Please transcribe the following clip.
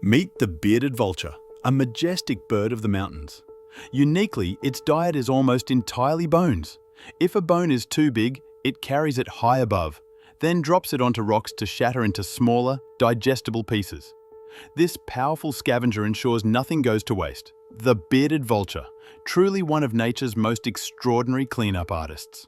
Meet the bearded vulture, a majestic bird of the mountains. Uniquely, its diet is almost entirely bones. If a bone is too big, it carries it high above, then drops it onto rocks to shatter into smaller, digestible pieces. This powerful scavenger ensures nothing goes to waste. The bearded vulture, truly one of nature's most extraordinary cleanup artists.